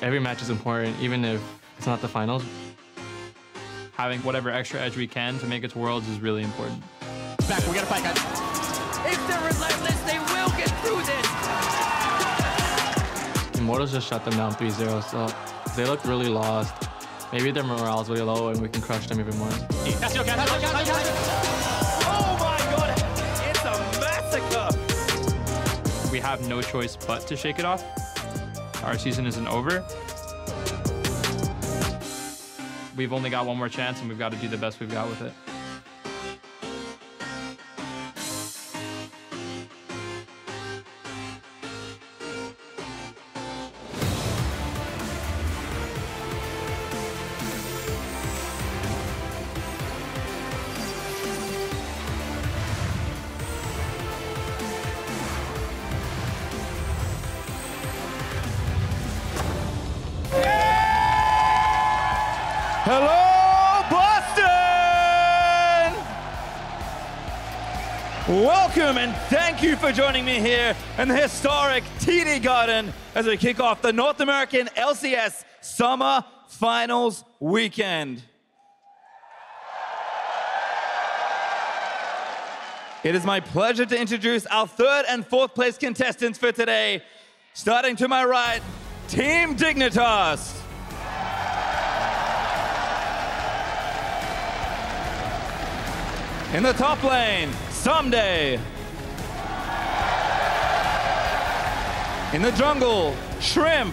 Every match is important, even if it's not the finals. Having whatever extra edge we can to make it to Worlds is really important. Back, we gotta fight, guys. If they're relentless, they will get through this. Immortals just shut them down 3-0, so they look really lost. Maybe their morale is really low and we can crush them even more. Oh my god, it's a massacre. We have no choice but to shake it off. Our season isn't over. We've only got one more chance and we've got to do the best we've got with it. Hello, Boston! Welcome and thank you for joining me here in the historic TD Garden as we kick off the North American LCS Summer Finals weekend. It is my pleasure to introduce our third and fourth place contestants for today. Starting to my right, Team Dignitas. In the top lane, Someday. In the jungle, Shrimp.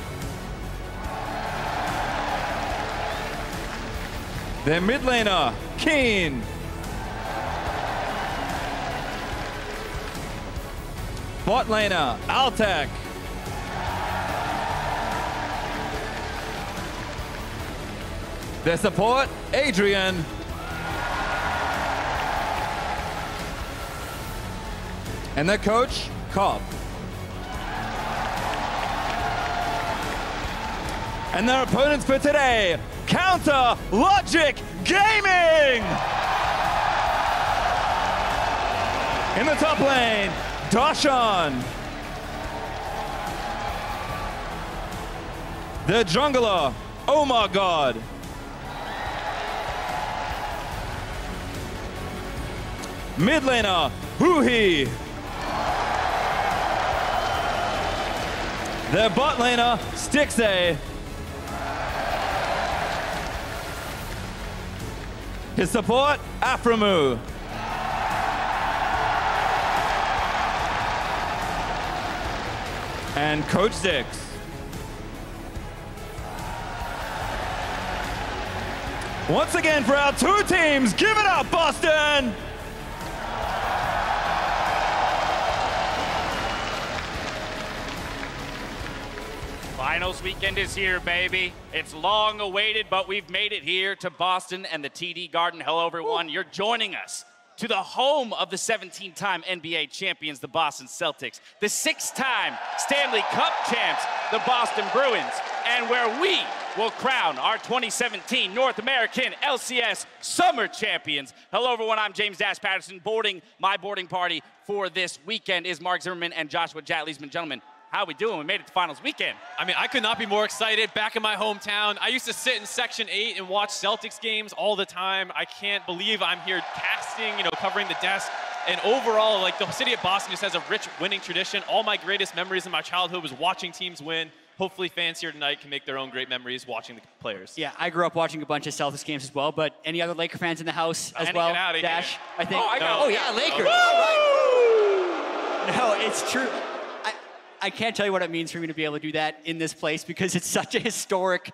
Their mid laner, Keen. Bot laner, Altec. Their support, Adrian. And their coach, Cobb. And their opponents for today, Counter Logic Gaming! In the top lane, Darshan. The jungler, oh my god. Mid laner, Huhi. Their bot laner, Stixay. His support, Aframu. And Coach Stix. Once again for our two teams, give it up, Boston! Finals weekend is here, baby. It's long awaited, but we've made it here to Boston and the TD Garden. Hello, everyone. You're joining us to the home of the 17-time NBA champions, the Boston Celtics, the 6-time Stanley Cup champs, the Boston Bruins, and where we will crown our 2017 North American LCS Summer Champions. Hello, everyone. I'm James Dash Patterson. My boarding party for this weekend is Mark Zimmerman and Joshua Jatleesman. Gentlemen, how we doing? We made it to finals weekend. I mean, I could not be more excited. Back in my hometown, I used to sit in Section 8 and watch Celtics games all the time. I can't believe I'm here casting, covering the desk. And overall, like, the city of Boston just has a rich winning tradition. All my greatest memories in my childhood was watching teams win. Hopefully fans here tonight can make their own great memories watching the players. Yeah, I grew up watching a bunch of Celtics games as well, but any other Laker fans in the house as well? Dash, I think. Oh, yeah, Lakers. No, it's true. I can't tell you what it means for me to be able to do that in this place because it's such a historic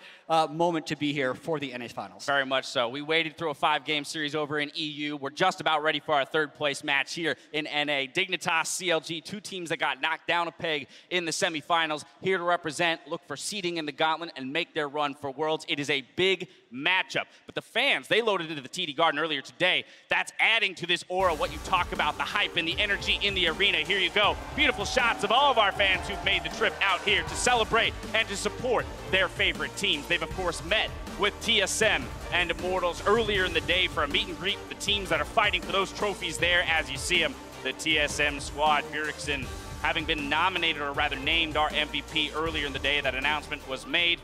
moment to be here for the NA Finals. Very much so. We waited through a 5-game series over in EU. We're just about ready for our third-place match here in NA. Dignitas, CLG, two teams that got knocked down a peg in the semifinals, here to represent, look for seeding in the gauntlet, and make their run for Worlds. It is a big matchup. But the fans, they loaded into the TD Garden earlier today. That's adding to this aura, what you talk about, the hype and the energy in the arena. Here you go. Beautiful shots of all of our fans who've made the trip out here to celebrate and to support their favorite teams. They've, of course, met with TSM and Immortals earlier in the day for a meet and greet with the teams that are fighting for those trophies there. As you see them, the TSM squad, Bjergsen, having been nominated, or rather named, our MVP earlier in the day. That announcement was made.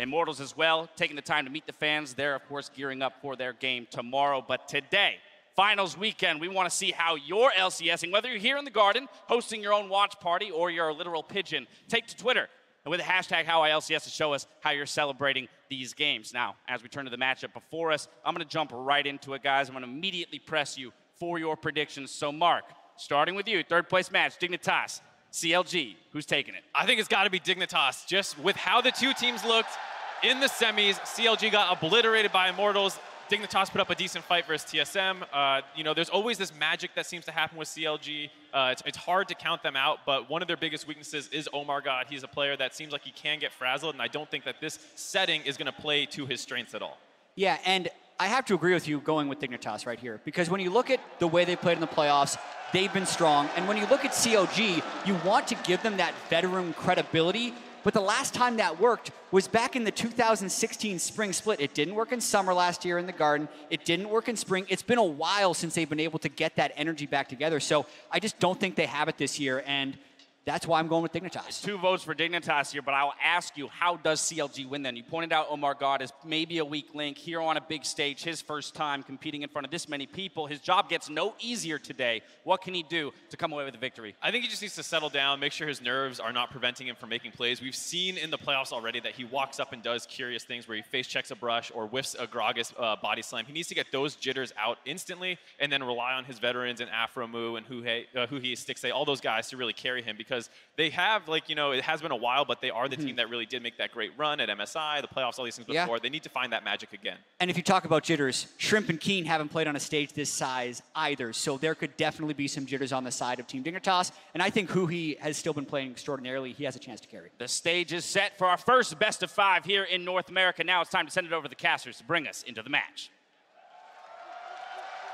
Immortals as well, taking the time to meet the fans. They're, of course, gearing up for their game tomorrow. But today, finals weekend, we want to see how you're LCSing, whether you're here in the Garden, hosting your own watch party, or you're a literal pigeon. Take to Twitter and with the hashtag HowILCS to show us how you're celebrating these games. Now, as we turn to the matchup before us, I'm going to jump right into it, guys. I'm going to immediately press you for your predictions. So, Mark, starting with you, third place match, Dignitas, CLG, who's taking it? I think it's got to be Dignitas. Just with how the two teams looked in the semis, CLG got obliterated by Immortals. Dignitas put up a decent fight versus TSM. You know, there's always this magic that seems to happen with CLG. It's hard to count them out, but one of their biggest weaknesses is Omar God. He's a player that seems like he can get frazzled, and I don't think that this setting is going to play to his strengths at all. Yeah, and I have to agree with you going with Dignitas right here, because when you look at the way they played in the playoffs, they've been strong. And when you look at CLG, you want to give them that veteran credibility. But the last time that worked was back in the 2016 spring split. It didn't work in summer last year in the Garden. It didn't work in spring. It's been a while since they've been able to get that energy back together. So I just don't think they have it this year, and that's why I'm going with Dignitas. 2 votes for Dignitas here, but I'll ask you, how does CLG win then? You pointed out Omar God as maybe a weak link here on a big stage, his first time competing in front of this many people. His job gets no easier today. What can he do to come away with a victory? I think he just needs to settle down, make sure his nerves are not preventing him from making plays. We've seen in the playoffs already that he walks up and does curious things where he face checks a brush or whiffs a Gragas body slam. He needs to get those jitters out instantly and then rely on his veterans and Afromu and Huhi, Stixay, all those guys to really carry him, because they have, like, you know, it has been a while, but they are the team that really did make that great run at MSI, the playoffs, all these things before. They need to find that magic again. And if you talk about jitters, Shrimp and Keen haven't played on a stage this size either, so there could definitely be some jitters on the side of Team Dignitas. And I think Huhi has still been playing extraordinarily. He has a chance to carry. The stage is set for our first best of 5 here in North America. Now it's time to send it over to the casters to bring us into the match.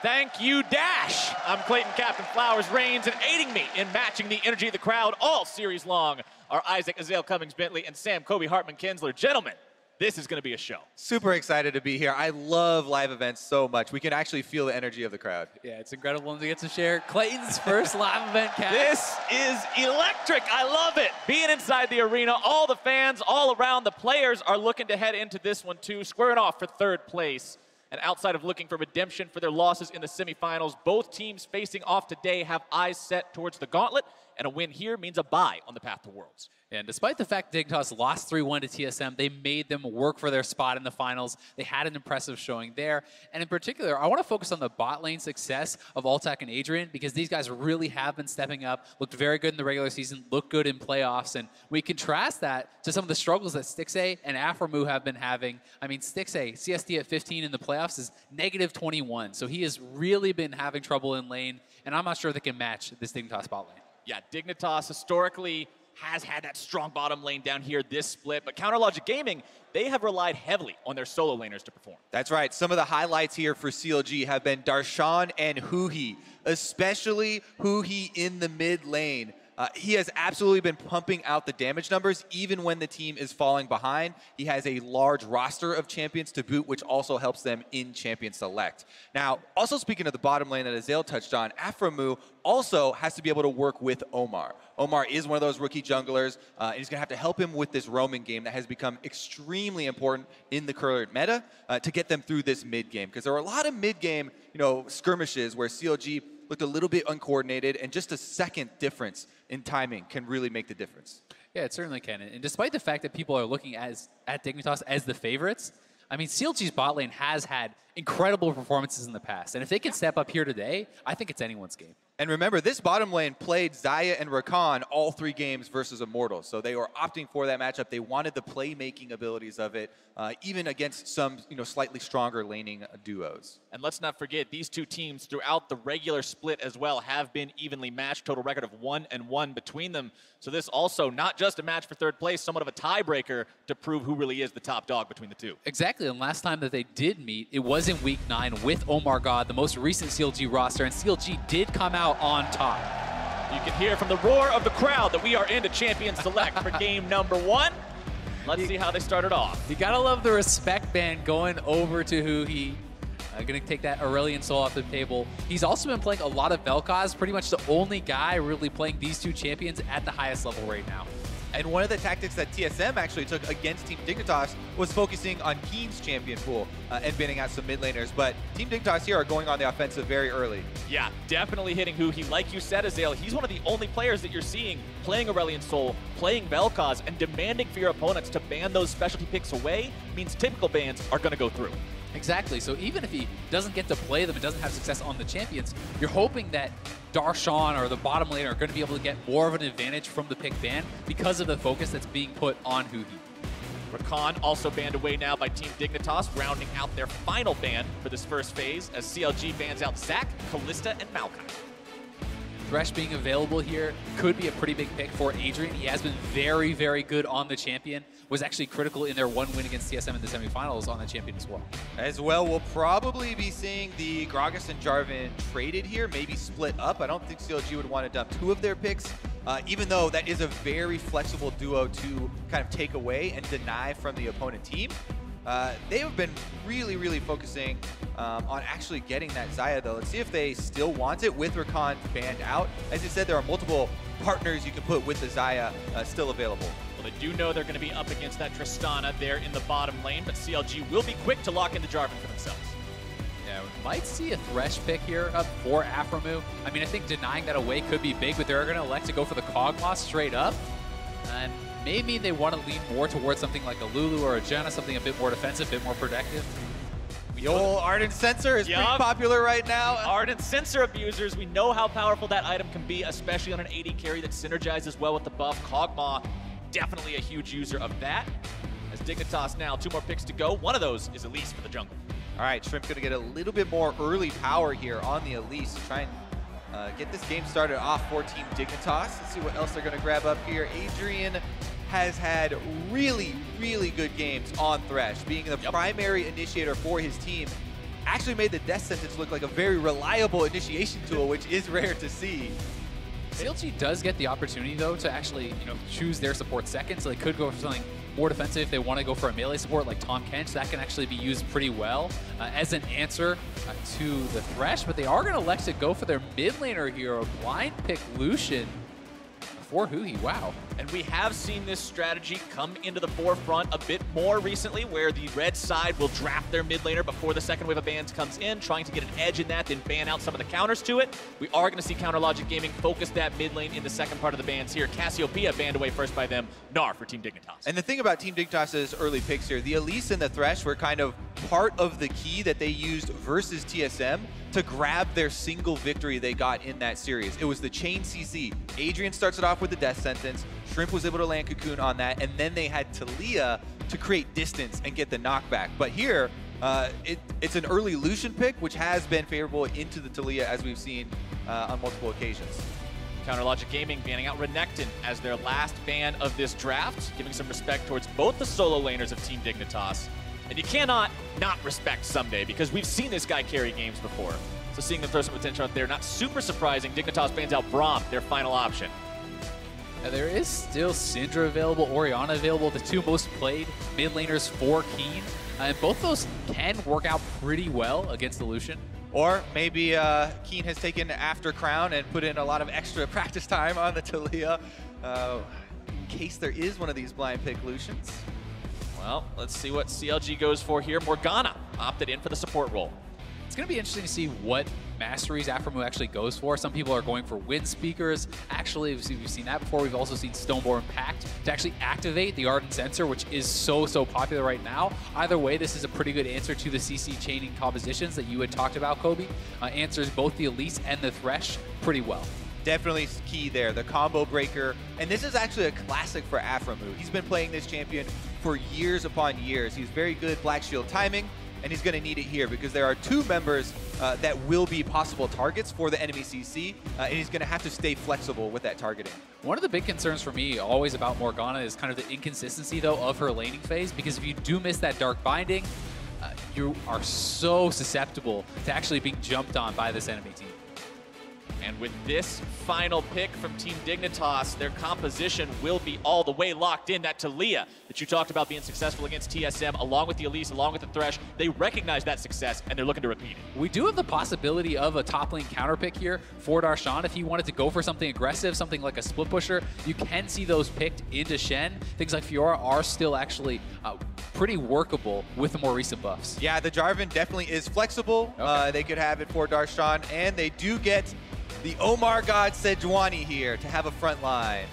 Thank you, Dash. I'm Clayton Captain Flowers Reigns, and aiding me in matching the energy of the crowd all series long are Isaac Azale Cummings Bentley and Sam Kobe Hartman Kinsler. Gentlemen, this is going to be a show. Super excited to be here. I love live events so much. We can actually feel the energy of the crowd. Yeah, it's incredible to get to share Clayton's first live event cast. This is electric. I love it. Being inside the arena, all the fans all around, the players are looking to head into this one too, squaring off for third place. And outside of looking for redemption for their losses in the semifinals, both teams facing off today have eyes set towards the gauntlet, and a win here means a bye on the path to Worlds. And despite the fact Dignitas lost 3-1 to TSM, they made them work for their spot in the finals. They had an impressive showing there. And in particular, I want to focus on the bot lane success of Altac and Adrian, because these guys really have been stepping up, looked very good in the regular season, looked good in playoffs. And we contrast that to some of the struggles that Stixay and Afromu have been having. I mean, Stixay, CSD at 15 in the playoffs is -21. So he has really been having trouble in lane, and I'm not sure they can match this Dignitas bot lane. Yeah, Dignitas historically has had that strong bottom lane down here this split, but Counterlogic Gaming, they have relied heavily on their solo laners to perform. That's right. Some of the highlights here for CLG have been Darshan and Huhi, especially Huhi in the mid lane. He has absolutely been pumping out the damage numbers even when the team is falling behind. He has a large roster of champions to boot, which also helps them in Champion Select. Now, also speaking of the bottom lane that Azale touched on, Afromu also has to be able to work with Omar. Omar is one of those rookie junglers, and he's going to have to help him with this roaming game that has become extremely important in the current meta to get them through this mid game. Because there are a lot of mid game, skirmishes where CLG looked a little bit uncoordinated, and just a second difference in timing can really make the difference. Yeah, it certainly can. And despite the fact that people are looking at Dignitas as the favorites, I mean, CLG's bot lane has had incredible performances in the past. And if they can step up here today, I think it's anyone's game. And remember, this bottom lane played Zaya and Rakan all 3 games versus Immortals. So they were opting for that matchup. They wanted the playmaking abilities of it, even against some slightly stronger laning duos. And let's not forget, these two teams throughout the regular split as well have been evenly matched, total record of 1-1 between them. So this also not just a match for third place, somewhat of a tiebreaker to prove who really is the top dog between the two. Exactly, and last time that they did meet, it was in Week 9 with Omar God, the most recent CLG roster, and CLG did come out on top. You can hear from the roar of the crowd that we are into Champion Select for game number 1. Let's see how they started off. You gotta love the respect band going over to Huhi. Gonna take that Aurelion Soul off the table. He's also been playing a lot of Vel'Koz, pretty much the only guy really playing these two champions at the highest level right now. And one of the tactics that TSM actually took against Team Dignitas was focusing on Keen's champion pool and banning out some mid laners. But Team Dignitas here are going on the offensive very early. Yeah, definitely hitting Huhi. Like you said, Azale, he's one of the only players that you're seeing playing Aurelion Sol, playing Vel'Koz, and demanding for your opponents to ban those specialty picks away means typical bans are going to go through. Exactly. So even if he doesn't get to play them and doesn't have success on the champions, you're hoping that Darshan or the bottom lane are going to be able to get more of an advantage from the pick ban because of the focus that's being put on Huhi. Rakan also banned away now by Team Dignitas, rounding out their final ban for this first phase as CLG bans out Zac, Kalista, and Maokai. Thresh being available here could be a pretty big pick for Adrian. He has been very, very good on the champion. Was actually critical in their one win against TSM in the semifinals on the champion as well. As well, we'll probably be seeing the Gragas and Jarvan traded here, maybe split up. I don't think CLG would want to dump two of their picks, even though that is a very flexible duo to kind of take away and deny from the opponent team. They have been really, really focusing on actually getting that Xayah, though. Let's see if they still want it with Rakan banned out. As you said, there are multiple partners you can put with the Xayah still available. Well, they do know they're going to be up against that Tristana there in the bottom lane, but CLG will be quick to lock into Jarvan for themselves. Yeah, we might see a Thresh pick here up for Aphromoo. I mean, I think denying that away could be big, but they're going to elect to go for the Kog'Maw straight up. And maybe they want to lean more towards something like a Lulu or a Janna, something a bit more defensive, a bit more protective. The old Ardent Sensor is pretty popular right now. Ardent Sensor abusers, we know how powerful that item can be, especially on an AD carry that synergizes well with the buff. Kog'Maw, definitely a huge user of that. As Dignitas now, 2 more picks to go. One of those is Elise for the jungle. All right, Shrimp going to get a little bit more early power here on the Elise to try and get this game started off for Team Dignitas. Let's see what else they're going to grab up here. Adrian has had really, really good games on Thresh, being the primary initiator for his team. Actually made the death sentence look like a very reliable initiation tool, which is rare to see. CLG does get the opportunity, though, to actually, choose their support second, so they could go for something more defensive if they want to go for a melee support like Tahm Kench. That can actually be used pretty well as an answer to the Thresh, but they are going to elect to go for their mid laner here, a blind pick Lucian for Huhi. Wow. And we have seen this strategy come into the forefront a bit more recently, where the red side will draft their mid laner before the second wave of bans comes in, trying to get an edge in that, then ban out some of the counters to it. We are going to see Counter Logic Gaming focus that mid lane in the second part of the bans here. Cassiopeia banned away first by them. Gnar for Team Dignitas. And the thing about Team Dignitas' early picks here, the Elise and the Thresh were kind of part of the key that they used versus TSM to grab their single victory they got in that series. It was the chain CC. Adrian starts it off with the death sentence. Shrimp was able to land Cocoon on that, and then they had Taliyah to create distance and get the knockback. But here, it's an early Lucian pick, which has been favorable into the Taliyah, as we've seen on multiple occasions. Counter Logic Gaming banning out Renekton as their last ban of this draft, giving some respect towards both the solo laners of Team Dignitas. And you cannot not respect Someday, because we've seen this guy carry games before. So seeing them throw some potential out there, not super surprising. Dignitas bans out Braum, their final option. There is still Syndra available, Orianna available, the 2 most played mid laners for Keen. And both those can work out pretty well against the Lucian. Or maybe Keen has taken after Crown and put in a lot of extra practice time on the Taliyah in case there is one of these blind pick Lucians. Well, let's see what CLG goes for here. Morgana opted in for the support role. It's going to be interesting to see what masteries Aphromoo actually goes for. Some people are going for Wind Speakers. Actually, we've seen that before. We've also seen Stoneborn Pact to actually activate the Ardent Sensor, which is so popular right now. Either way, this is a pretty good answer to the CC chaining compositions that you had talked about, Kobe. Answers both the Elise and the Thresh pretty well. Definitely key there, the combo breaker. And this is actually a classic for Aphromoo. He's been playing this champion for years upon years. He's very good Black Shield timing, and he's going to need it here because there are 2 members that will be possible targets for the enemy CC, and he's going to have to stay flexible with that targeting. One of the big concerns for me always about Morgana is kind of the inconsistency, though, of her laning phase, because if you do miss that Dark Binding, you are so susceptible to actually being jumped on by this enemy team. And with this final pick from Team Dignitas, their composition will be all the way locked in. That Talia that you talked about being successful against TSM, along with the Elise, along with the Thresh, they recognize that success and they're looking to repeat it. We do have the possibility of a top lane counter pick here for Darshan. If he wanted to go for something aggressive, something like a split pusher, you can see those picked into Shen. Things like Fiora are still actually pretty workable with the more recent buffs. Yeah, the Jarvan definitely is flexible. Okay. They could have it for Darshan, and they do get the Omar God Sejuani here to have a front line.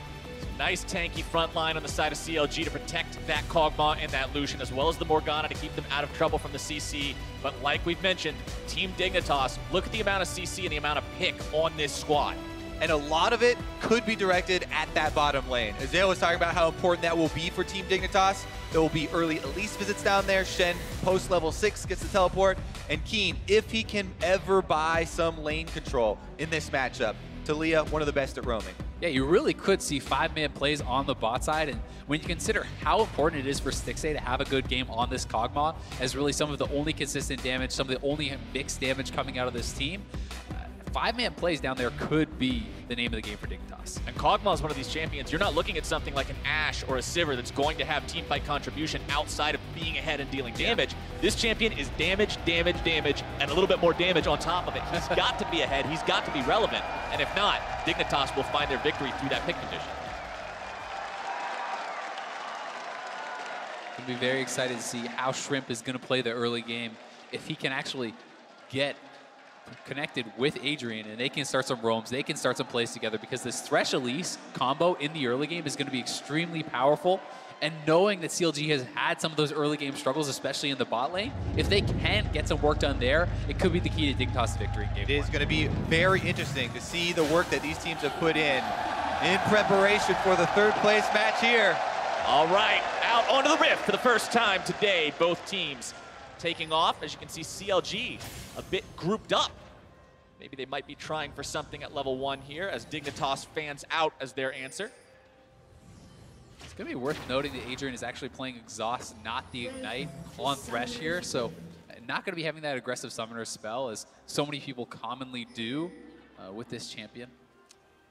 Nice tanky front line on the side of CLG to protect that Kog'Maw and that Lucian, as well as the Morgana to keep them out of trouble from the CC. But like we've mentioned, Team Dignitas, look at the amount of CC and the amount of pick on this squad. And a lot of it could be directed at that bottom lane. Azale was talking about how important that will be for Team Dignitas. There will be early Elise visits down there. Shen, post level 6, gets the teleport. And Keen, if he can ever buy some lane control in this matchup, Talia, one of the best at roaming. Yeah, you really could see 5-man plays on the bot side, and when you consider how important it is for Stixxay to have a good game on this Kog'Maw, as really some of the only consistent damage, some of the only mixed damage coming out of this team, 5-man plays down there could be the name of the game for Dignitas. And Kog'Maw is one of these champions. You're not looking at something like an Ashe or a Sivir that's going to have teamfight contribution outside of being ahead and dealing damage. This champion is damage, damage, damage, and a little bit more damage on top of it. He's got to be ahead. He's got to be relevant. And if not, Dignitas will find their victory through that pick condition. I'll be very excited to see how Shrimp is going to play the early game. If he can actually get connected with Adrian and they can start some roams, they can start some plays together, because this Thresh Elise combo in the early game is going to be extremely powerful. And knowing that CLG has had some of those early game struggles, especially in the bot lane, if they can get some work done there, it could be the key to Dignitas' victory in game 1. It is going to be very interesting to see the work that these teams have put in preparation for the third place match here. All right, out onto the Rift for the first time today. Both teams taking off. As you can see, CLG a bit grouped up. Maybe they might be trying for something at level 1 here, as Dignitas fans out as their answer. It's going to be worth noting that Adrian is actually playing Exhaust, not the Ignite, on Thresh here, so not going to be having that aggressive summoner spell as so many people commonly do with this champion.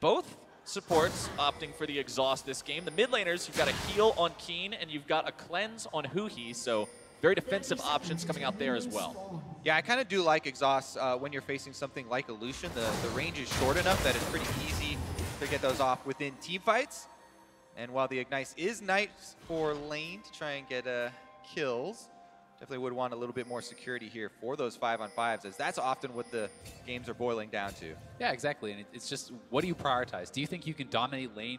Both supports opting for the Exhaust this game. The mid laners, you've got a heal on Keen and you've got a cleanse on Huhi, so very defensive options coming out there as well. Yeah, I kind of do like Exhaust when you're facing something like a Lucian. The range is short enough that it's pretty easy to get those off within team fights. And while the Ignite is nice for lane to try and get kills, definitely would want a little bit more security here for those 5-on-5s, as that's often what the games are boiling down to. Yeah, exactly. And it's just, what do you prioritize? Do you think you can dominate lane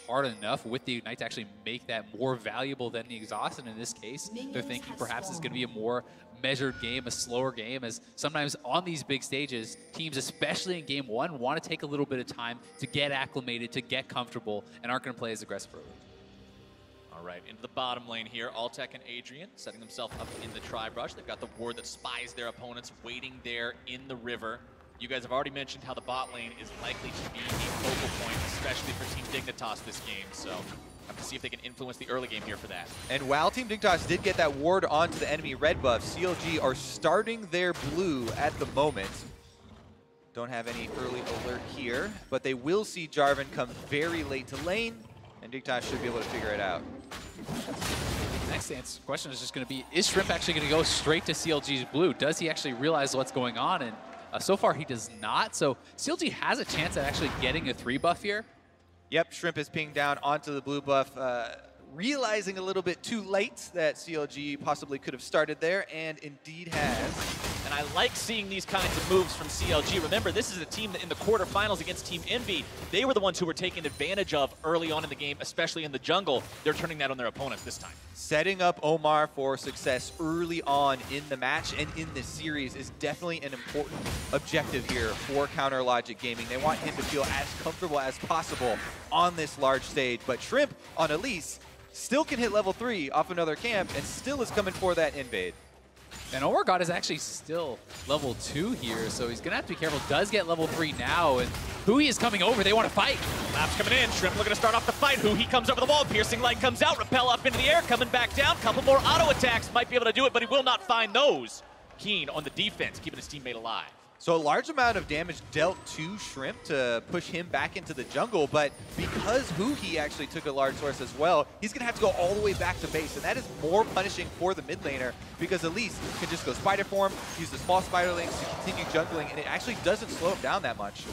hard enough with the Ignite to actually make that more valuable than the Exhaust? And in this case, they're thinking perhaps it's going to be a more measured game, a slower game, as sometimes on these big stages, teams, especially in game 1, want to take a little bit of time to get acclimated, to get comfortable, and aren't going to play as aggressive early. All right, into the bottom lane here, Altec and Adrian setting themselves up in the tri-brush. They've got the ward that spies their opponents waiting there in the river. You guys have already mentioned how the bot lane is likely to be a focal point, especially for Team Dignitas this game, so have to see if they can influence the early game here for that. And while Team Dignitas did get that ward onto the enemy red buff, CLG are starting their blue at the moment. Don't have any early alert here, but they will see Jarvan come very late to lane, and Dignitas should be able to figure it out. Next question is just going to be, is Shrimp actually going to go straight to CLG's blue? Does he actually realize what's going on? And so far he does not, so CLG has a chance at actually getting a 3 buff here. Yep, Shrimp is pinged down onto the blue buff, realizing a little bit too late that CLG possibly could have started there, and indeed has. And I like seeing these kinds of moves from CLG. Remember, this is a team that in the quarterfinals against Team Envy, they were the ones who were taken advantage of early on in the game, especially in the jungle. They're turning that on their opponents this time. Setting up Omar for success early on in the match and in this series is definitely an important objective here for Counter Logic Gaming. They want him to feel as comfortable as possible on this large stage, but Shrimp on Elise still can hit level 3 off another camp and still is coming for that invade. And Omar God is actually still level 2 here, so he's going to have to be careful. Does get level 3 now, and Huhi is coming over. They want to fight. Laps coming in. Shrimp looking to start off the fight. Huhi comes over the wall. Piercing Light comes out. Repel up into the air. Coming back down. Couple more auto attacks. Might be able to do it, but he will not find those. Keen on the defense, keeping his teammate alive. So a large amount of damage dealt to Shrimp to push him back into the jungle, but because Huhi actually took a large source as well, he's going to have to go all the way back to base, and that is more punishing for the mid laner because Elise can just go spider form, use the small spider links to continue jungling, and it actually doesn't slow him down that much.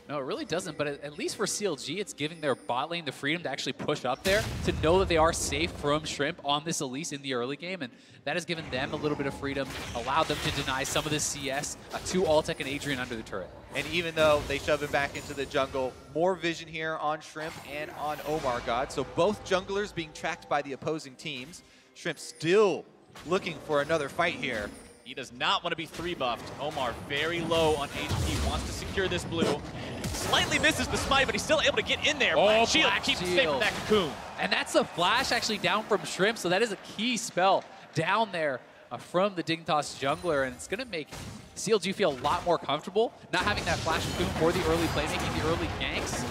No, it really doesn't, but at least for CLG, it's giving their bot lane the freedom to actually push up there, to know that they are safe from Shrimp on this Elise in the early game, and that has given them a little bit of freedom, allowed them to deny some of the CS to Altec and Adrian under the turret. And even though they shove him back into the jungle, more vision here on Shrimp and on Omar God. So both junglers being tracked by the opposing teams. Shrimp still looking for another fight here. He does not want to be 3-buffed. Omar very low on HP, wants to secure this blue. Slightly misses the smite, but he's still able to get in there. Black Shield keeps him safe from that cocoon. And that's a flash actually down from Shrimp, so that is a key spell down there from the Dignitas jungler, and it's going to make CLG feel a lot more comfortable not having that flash cocoon for the early playmaking, the early ganks.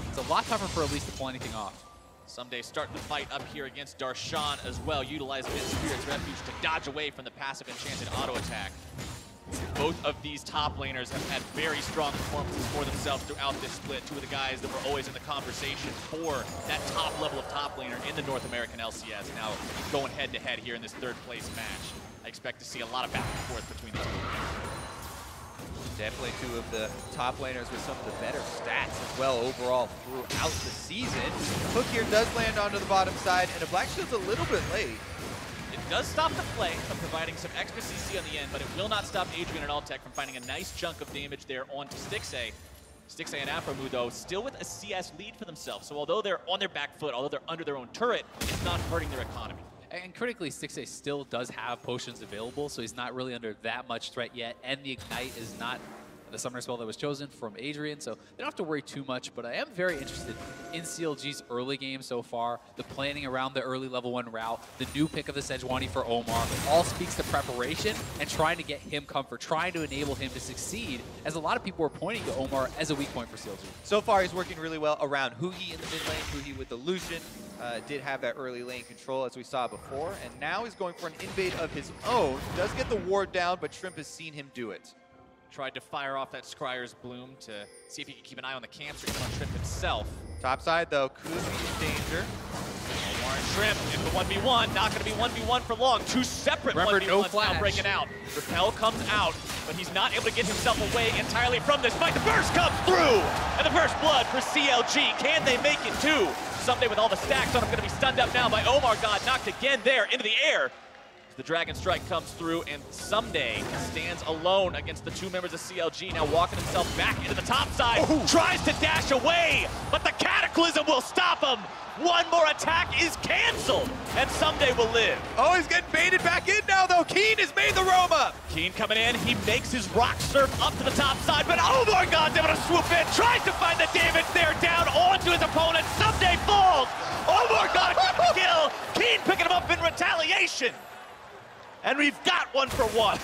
It's a lot tougher for Elise to pull anything off. Someday starting the fight up here against Darshan as well, utilizing his Spirit's Refuge to dodge away from the passive enchanted auto attack. Both of these top laners have had very strong performances for themselves throughout this split. Two of the guys that were always in the conversation for that top level of top laner in the North American LCS. Now going head to head here in this third place match. I expect to see a lot of back and forth between the two. Definitely two of the top laners with some of the better stats as well overall throughout the season. Hook here does land onto the bottom side, and a Black Shield's a little bit late. It does stop the play from providing some extra CC on the end, but it will not stop Adrian and Altec from finding a nice chunk of damage there onto Stixxay. Stixxay and Afromu, though, still with a CS lead for themselves. So although they're on their back foot, although they're under their own turret, it's not hurting their economy. And critically, Stixxay still does have potions available, so he's not really under that much threat yet. And the Ignite is not the summoner spell that was chosen from Adrian, so they don't have to worry too much. But I am very interested in CLG's early game so far, the planning around the early level 1 route, the new pick of the Sejuani for Omar, all speaks to preparation and trying to get him comfort, trying to enable him to succeed, as a lot of people were pointing to Omar as a weak point for CLG. So far, he's working really well around Huhi in the mid lane. Huhi with the Lucian did have that early lane control as we saw before, and now he's going for an invade of his own. Does get the ward down, but Shrimp has seen him do it. Tried to fire off that Scryer's Bloom to see if he could keep an eye on the camps or even on Shrimp himself. Top side, though, could be in danger. Omar and Shrimp in the 1v1, not going to be 1v1 for long. Two separate 1v1s now breaking out. Repel comes out, but he's not able to get himself away entirely from this fight. The burst comes through, and the first blood for CLG. Can they make it too? Someday with all the stacks on him, going to be stunned up now by Omar God, knocked again there into the air. The Dragon Strike comes through, and Someday stands alone against the two members of CLG, now walking himself back into the top side. Tries to dash away, but the Cataclysm will stop him. One more attack is canceled, and Someday will live. Oh, he's getting baited back in now, though. Keen has made the roam up. Keen coming in, he makes his rock surf up to the top side, but oh my God, able to swoop in, tries to find the damage there, down onto his opponent. Someday falls. Oh my God, got the kill. Keen picking him up in retaliation. And we've got 1 for 1.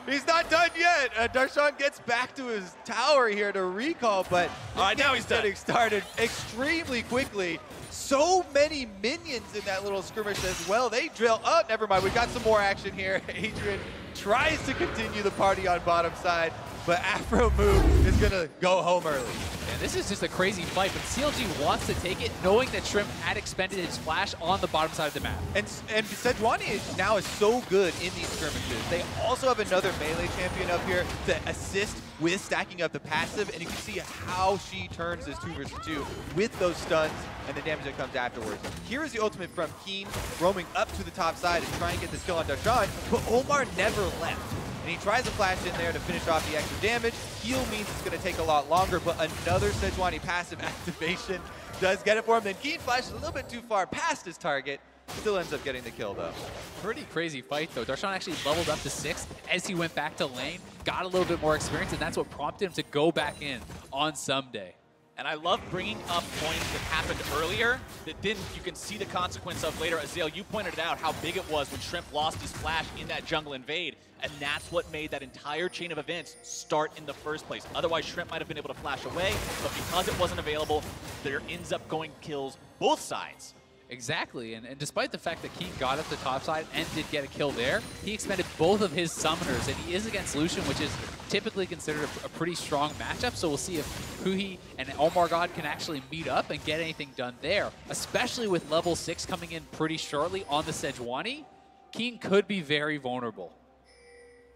He's not done yet. Darshan gets back to his tower here to recall, but now he's getting started extremely quickly. So many minions in that little skirmish as well. They drill. Oh, never mind. We've got some more action here. Adrian tries to continue the party on bottom side, but Afromu is going to go home early. And this is just a crazy fight, but CLG wants to take it, knowing that Shrimp had expended his flash on the bottom side of the map. And Sejuani now is so good in these skirmishes. They also have another melee champion up here to assist with stacking up the passive, and you can see how she turns this 2 versus 2 with those stuns and the damage that comes afterwards. Here is the ultimate from Keen, roaming up to the top side and trying to get this kill on Darshan, but Omar never left. And he tries to flash in there to finish off the extra damage. Heal means it's going to take a lot longer, but another Sejuani passive activation does get it for him. Then Keen flashes a little bit too far past his target. Still ends up getting the kill, though. Pretty crazy fight, though. Darshan actually leveled up to 6 as he went back to lane, got a little bit more experience, and that's what prompted him to go back in on Someday. And I love bringing up points that happened earlier that then you can see the consequence of later. Azale, you pointed it out how big it was when Shrimp lost his flash in that jungle invade. And that's what made that entire chain of events start in the first place. Otherwise, Shrimp might have been able to flash away, but because it wasn't available, there ends up going kills both sides. Exactly, and despite the fact that Keen got up the top side and did get a kill there, he expended both of his summoners, and he is against Lucian, which is typically considered a pretty strong matchup, so we'll see if Huhi and Omar God can actually meet up and get anything done there, especially with level 6 coming in pretty shortly on the Sejuani. Keen could be very vulnerable.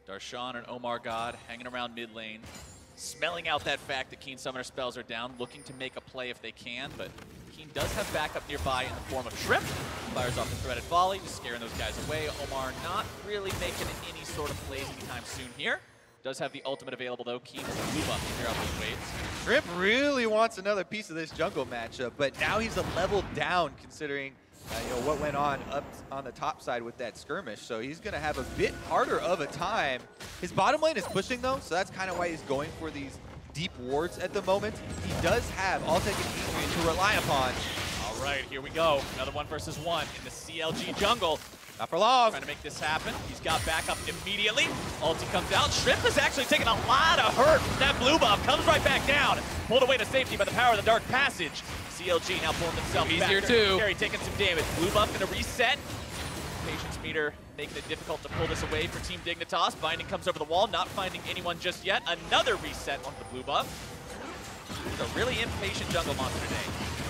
Darshan and Omar God hanging around mid lane, smelling out that fact that Keen Summoner spells are down, looking to make a play if they can, but Keen does have backup nearby in the form of Shrimp. Fires off the threaded volley, just scaring those guys away. Omar not really making any sort of plays anytime soon here. Does have the ultimate available though. Keen is a move up to clear out these waves. Shrimp really wants another piece of this jungle matchup, but now he's a level down considering what went on up on the top side with that skirmish. So he's going to have a bit harder of a time. His bottom lane is pushing though, so that's kind of why he's going for these deep wards at the moment. He does have Altec and Adrian to rely upon. All right, here we go. Another 1 versus 1 in the CLG jungle. Not for long. Trying to make this happen. He's got backup immediately. Ulti comes out. Shrimp is actually taking a lot of hurt. That blue buff comes right back down. Pulled away to safety by the power of the Dark Passage. CLG now pulling themselves back. Easier too. Carry taking some damage. Blue buff going to reset. Patience meter making it difficult to pull this away for Team Dignitas. Binding comes over the wall, not finding anyone just yet. Another reset on the blue buff. It's a really impatient jungle monster today.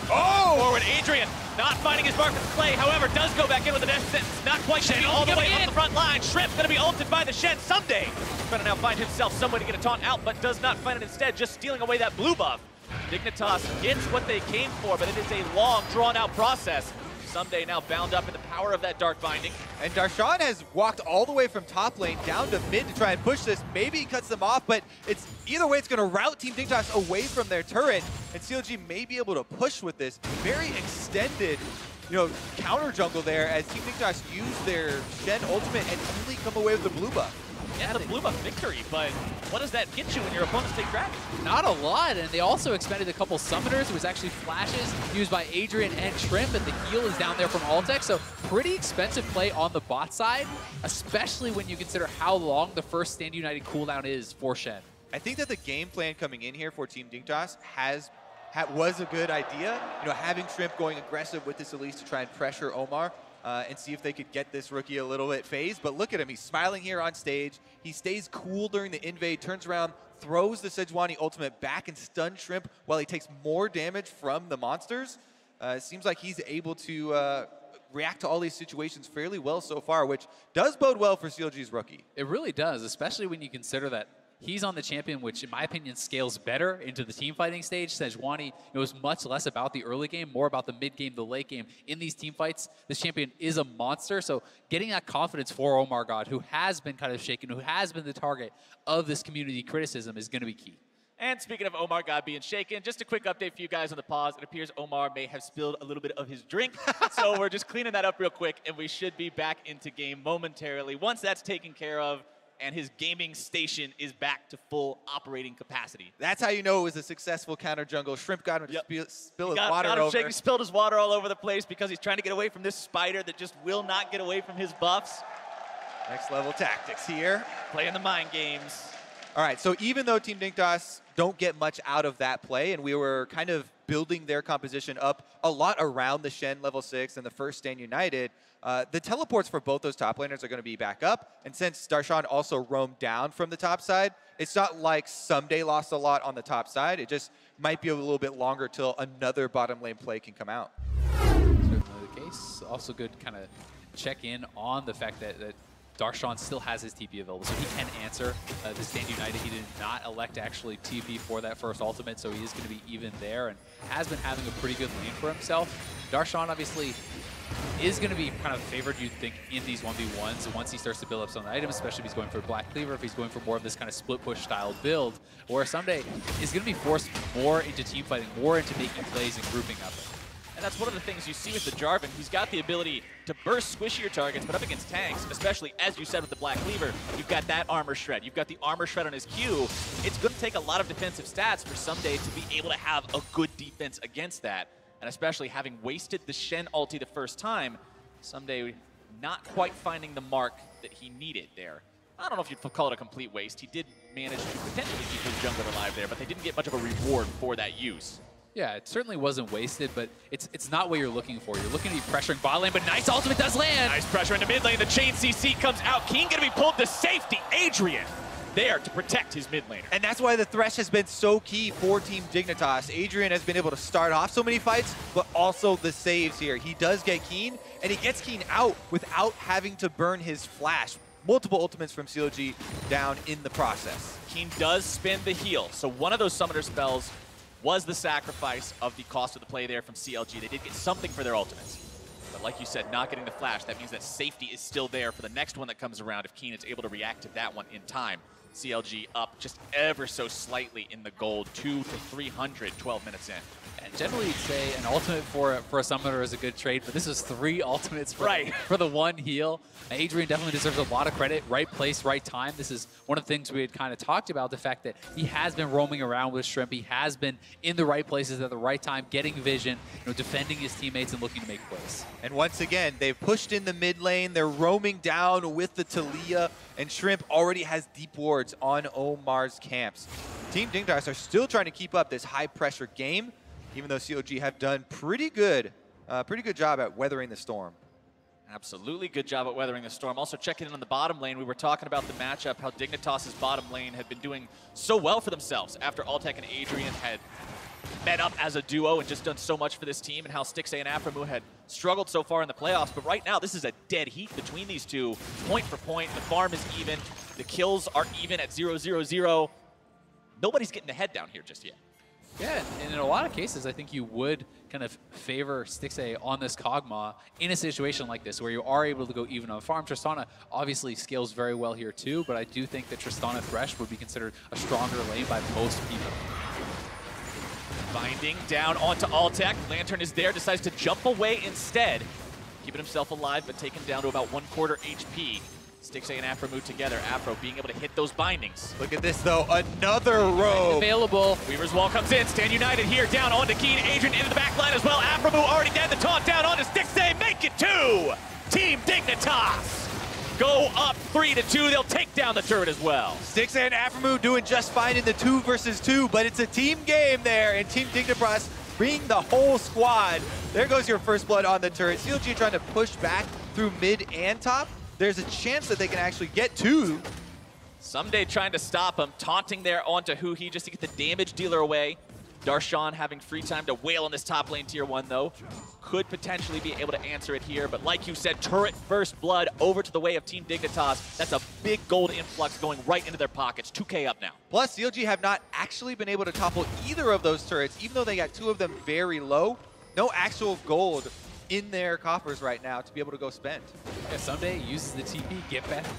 Oh! Forward Adrian, not finding his mark with the play, however, does go back in with a death sentence. Not quite getting all the way up the front line. Shrimp gonna be ulted by the Shen someday. Trying to now find himself some way to get a taunt out, but does not find it instead, just stealing away that blue buff. Dignitas gets what they came for, but it is a long, drawn-out process. Someday now bound up in the power of that Dark Binding. And Darshan has walked all the way from top lane down to mid to try and push this. Maybe he cuts them off, but it's either way, it's going to route Team Dignitas away from their turret. And CLG may be able to push with this very extended, counter jungle there as Team Dignitas use their Shen ultimate and only come away with the blue buff. Yeah, the blue buff victory, but what does that get you when your opponents take dragon? Not a lot, and they also expended a couple summoners. It was actually flashes used by Adrian and Shrimp, and the heal is down there from Altec, so pretty expensive play on the bot side, especially when you consider how long the first Stand United cooldown is for Shen. I think that the game plan coming in here for Team Dignitas was a good idea. Having Shrimp going aggressive with this Elise to try and pressure Omar. And see if they could get this rookie a little bit phased. But look at him, he's smiling here on stage. He stays cool during the invade, turns around, throws the Sejuani ultimate back and stuns Shrimp while he takes more damage from the monsters. It seems like he's able to react to all these situations fairly well so far, which does bode well for CLG's rookie. It really does, especially when you consider that he's on the champion, which in my opinion scales better into the team fighting stage. Sejuani knows much less about the early game, more about the mid game, the late game. In these team fights, this champion is a monster. So getting that confidence for Omar God, who has been kind of shaken, who has been the target of this community criticism, is going to be key. And speaking of Omar God being shaken, just a quick update for you guys on the pause. It appears Omar may have spilled a little bit of his drink. So we're just cleaning that up real quick, and we should be back into game momentarily. Once that's taken care of, and his gaming station is back to full operating capacity. That's how you know it was a successful counter jungle. Shrimp got him to spill his water over. Shaking, spilled his water all over the place because he's trying to get away from this spider that just will not get away from his buffs. Next level tactics here. Playing the mind games. All right, so even though Team Dignitas don't get much out of that play, and we were kind of building their composition up a lot around the Shen level 6 and the first Stand United, the teleports for both those top laners are going to be back up. And since Darshan also roamed down from the top side, it's not like Someday lost a lot on the top side. It just might be a little bit longer till another bottom lane play can come out. Certainly the case. Also good kind of check in on the fact that Darshan still has his TP available, so he can answer the Stand United. He did not elect to actually TP for that first ultimate, so he is going to be even there and has been having a pretty good lane for himself. Darshan obviously is going to be kind of favored, you'd think, in these 1v1s once he starts to build up some items, especially if he's going for Black Cleaver, if he's going for more of this kind of split push style build, where Someday is going to be forced more into team fighting, more into making plays and grouping up. And that's one of the things you see with the Jarvan. He's got the ability to burst squishier targets, but up against tanks, especially, as you said, with the Black Cleaver, you've got that armor shred. You've got the armor shred on his Q. It's going to take a lot of defensive stats for Someday to be able to have a good defense against that. And especially having wasted the Shen ulti the first time, Someday not quite finding the mark that he needed there. I don't know if you'd call it a complete waste. He did manage to potentially keep his jungler alive there, but they didn't get much of a reward for that use. Yeah, it certainly wasn't wasted, but it's not what you're looking for. You're looking to be pressuring bot lane, but nice ultimate does land. Nice pressure into mid lane. The chain CC comes out. Keen gonna be pulled to safety. Adrian there to protect his mid laner. And that's why the Thresh has been so key for Team Dignitas. Adrian has been able to start off so many fights, but also the saves here. He does get Keen, and he gets Keen out without having to burn his flash. Multiple ultimates from CLG down in the process. Keen does spin the heal, so one of those summoner spells was the sacrifice of the cost of the play there from CLG. They did get something for their ultimates. But like you said, not getting the flash, that means that safety is still there for the next one that comes around if Keen is able to react to that one in time. CLG up just ever so slightly in the gold, 200 to 300, 12 minutes in. And generally you'd say an ultimate for a summoner is a good trade, but this is 3 ultimates for the 1 heal. Adrian definitely deserves a lot of credit. Right place, right time. This is one of the things we had kind of talked about, the fact that he has been roaming around with Shrimp. He has been in the right places at the right time, getting vision, defending his teammates and looking to make plays. And once again, they've pushed in the mid lane. They're roaming down with the Talia, and Shrimp already has deep wards on Omar's camps. Team Dignitas are still trying to keep up this high pressure game, even though CLG have done pretty good job at weathering the storm. Absolutely good job at weathering the storm. Also checking in on the bottom lane, we were talking about the matchup, how Dignitas' bottom lane had been doing so well for themselves after Altec and Adrian had met up as a duo and just done so much for this team, and how Stixxay and Aphromoo had struggled so far in the playoffs. But right now, this is a dead heat between these two. Point for point, the farm is even, the kills are even at 0-0-0. Nobody's getting the head down here just yet. Yeah, and in a lot of cases, I think you would kind of favor Stixxay on this Kog'Maw in a situation like this, where you are able to go even on farm. Tristana obviously scales very well here too, but I do think that Tristana Thresh would be considered a stronger lane by most people. Binding down onto Altec. Lantern is there, decides to jump away instead. Keeping himself alive, but taken down to about 1/4 HP. Stixxay and Aphromoo together. Afro being able to hit those bindings. Look at this though, another rogue. Available. Weaver's Wall comes in, Stand United here, down onto Keen. Adrian into the back line as well. Aphromoo already dead, the taunt down onto Stixxay, make it 2! Team Dignitas go up 3-2, they'll take down the turret as well. Stixxay and Aphromoo doing just fine in the 2 versus 2, but it's a team game there, and Team Dignitas bringing the whole squad. There goes your first blood on the turret. CLG trying to push back through mid and top. There's a chance that they can actually get 2. Someday trying to stop him, taunting there onto Huhi just to get the damage dealer away. Darshan having free time to wail on this top lane tier 1 though. Could potentially be able to answer it here, but like you said, turret first blood over to the way of Team Dignitas. That's a big gold influx going right into their pockets. 2K up now. Plus, CLG have not actually been able to topple either of those turrets, even though they got 2 of them very low. No actual gold in their coffers right now to be able to go spend. Yeah, Someday uses the TP,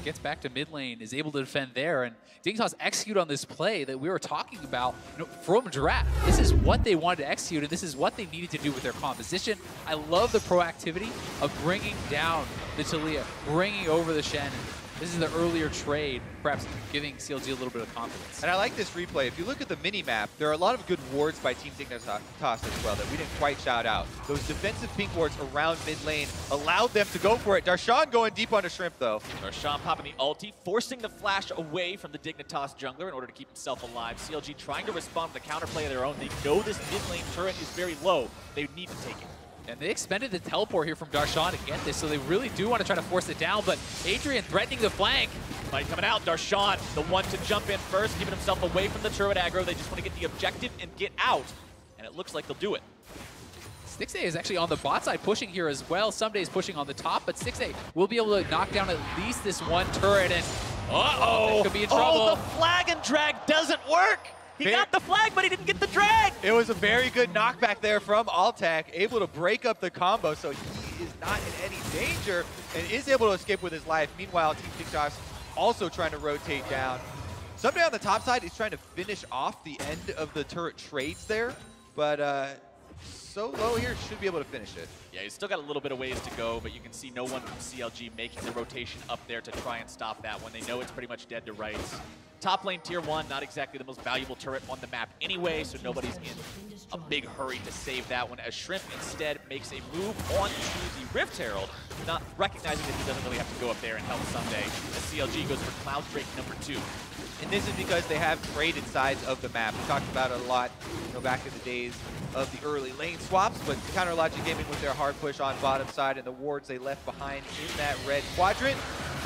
gets back to mid lane, is able to defend there, and Dignitas execute on this play that we were talking about from draft. This is what they wanted to execute, and this is what they needed to do with their composition. I love the proactivity of bringing down the Talia, bringing over the Shen. This is the earlier trade, perhaps giving CLG a little bit of confidence. And I like this replay. If you look at the mini-map, there are a lot of good wards by Team Dignitas as well that we didn't quite shout out. Those defensive pink wards around mid lane allowed them to go for it. Darshan going deep onto Shrimp though. Darshan popping the ulti, forcing the flash away from the Dignitas jungler in order to keep himself alive. CLG trying to respond to the counterplay of their own. They know this mid lane turret is very low. They need to take it. And they expended the teleport here from Darshan to get this, so they really do want to try to force it down, but Adrian threatening the flank. Fight coming out, Darshan, the one to jump in first, keeping himself away from the turret aggro. They just want to get the objective and get out, and it looks like they'll do it. Stixxay is actually on the bot side pushing here as well. Someday is pushing on the top, but Stixxay will be able to knock down at least this one turret, and uh-oh, could be in trouble. Oh, the flag and drag doesn't work. He got the flag, but he didn't get the drag. It was a very good knockback there from Altec, able to break up the combo, so he is not in any danger and is able to escape with his life. Meanwhile, Team Dignitas also trying to rotate down. Someday on the top side is trying to finish off the end of the turret trades there, but so low here, should be able to finish it. Yeah, he's still got a little bit of ways to go, but you can see no one from CLG making the rotation up there to try and stop that one. They know it's pretty much dead to rights. Top lane tier 1, not exactly the most valuable turret on the map anyway, so nobody's in a big hurry to save that one, as Shrimp instead makes a move onto the Rift Herald, not recognizing that he doesn't really have to go up there and help Sunday, as CLG goes for Cloud Drake number 2. And this is because they have traded sides of the map. We talked about it a lot, back in the days of the early lane swaps, but Counter Logic Gaming with their hard push on bottom side and the wards they left behind in that red quadrant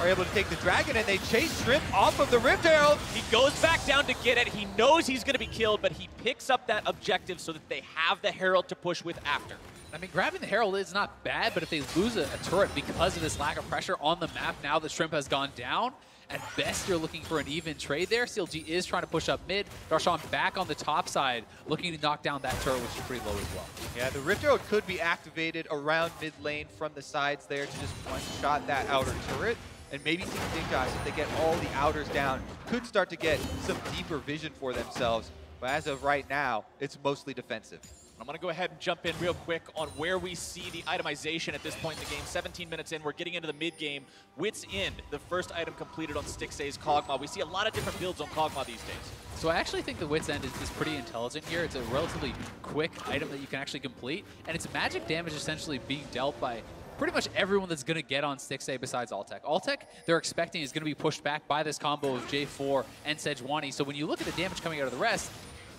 are able to take the dragon, and they chase Shrimp off of the Rift Herald. He goes back down to get it. He knows he's going to be killed, but he picks up that objective so that they have the Herald to push with after. I mean, grabbing the Herald is not bad, but if they lose a turret because of this lack of pressure on the map now that Shrimp has gone down, at best you're looking for an even trade there. CLG is trying to push up mid. Darshan back on the top side, looking to knock down that turret, which is pretty low as well. Yeah, the Rift Herald could be activated around mid lane from the sides there to just one-shot that outer turret. And maybe Team Dignitas, if they get all the outers down, could start to get some deeper vision for themselves. But as of right now, it's mostly defensive. I'm going to go ahead and jump in real quick on where we see the itemization at this point in the game. 17 minutes in, we're getting into the mid-game. Wits End, the first item completed on Stixxay's Kog'Maw. We see a lot of different builds on Kog'Maw these days. So I actually think the Wits End is pretty intelligent here. It's a relatively quick item that you can actually complete, and it's magic damage essentially being dealt by pretty much everyone that's going to get on Stixxay besides Altec. Altec, they're expecting is going to be pushed back by this combo of J4 and Sejuani. So when you look at the damage coming out of the rest,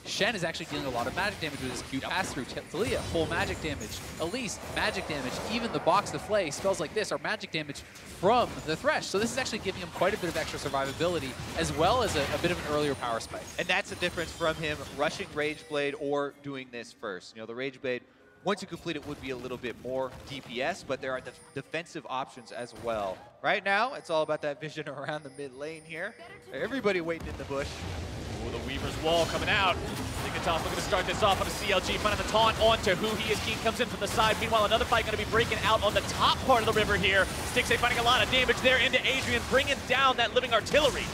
Shen is actually dealing a lot of magic damage with his Q pass-through. Talia, full magic damage. Elise, magic damage. Even the Box to Flay, spells like this are magic damage from the Thresh. So this is actually giving him quite a bit of extra survivability, as well as a bit of an earlier power spike. And that's the difference from him rushing Rage Blade or doing this first. The Rage Blade, once you complete it, would be a little bit more DPS, but there are defensive options as well. Right now, it's all about that vision around the mid lane here. Everybody waiting in the bush. Oh, the Weaver's Wall coming out. Dignitas looking to start this off on a CLG, finding the taunt onto who he is. King comes in from the side. Meanwhile, another fight going to be breaking out on the top part of the river here. Stixxay finding a lot of damage there into Adrian, bringing down that living artillery.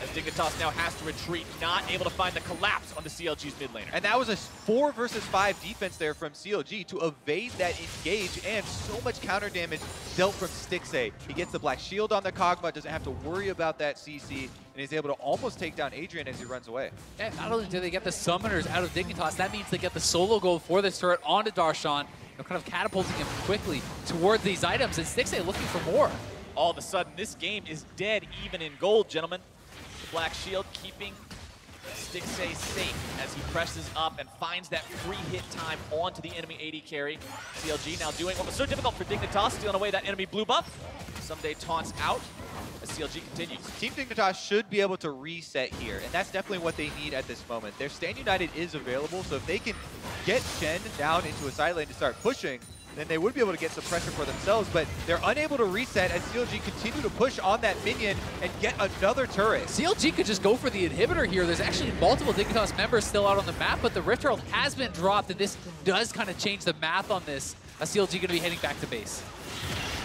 As Dignitas now has to retreat, not able to find the collapse on the CLG's mid laner. And that was a 4 versus 5 defense there from CLG to evade that engage, and so much counter damage dealt from Stixxay. He gets the Black Shield on the Kog'Maw, doesn't have to worry about that CC, and he's able to almost take down Adrian as he runs away. And not only do they get the summoners out of Dignitas, that means they get the solo gold for this turret onto Darshan, kind of catapulting him quickly towards these items, and Stixxay looking for more. All of a sudden, this game is dead even in gold, gentlemen. Black Shield keeping Stixxay safe as he presses up and finds that free hit time onto the enemy AD carry. CLG now doing what was so difficult for Dignitas, stealing away that enemy blue buff. Someday taunts out as CLG continues. Team Dignitas should be able to reset here, and that's definitely what they need at this moment. Their Stand United is available, so if they can get Shen down into a side lane to start pushing, then they would be able to get some pressure for themselves, but they're unable to reset as CLG continue to push on that minion and get another turret. CLG could just go for the inhibitor here. There's actually multiple Dignitas members still out on the map, but the Rift Herald has been dropped, and this does kind of change the math on this. CLG going to be heading back to base.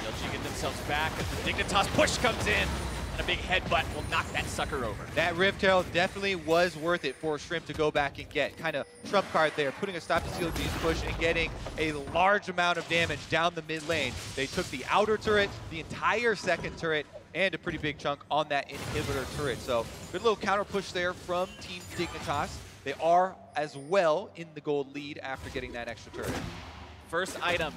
CLG get themselves back as the Dignitas push comes in, and a big headbutt will knock that sucker over. That Rift Herald definitely was worth it for Shrimp to go back and get. Kind of trump card there, putting a stop to CLG's push and getting a large amount of damage down the mid lane. They took the outer turret, the entire second turret, and a pretty big chunk on that inhibitor turret. So good little counter push there from Team Dignitas. They are as well in the gold lead after getting that extra turret. First item,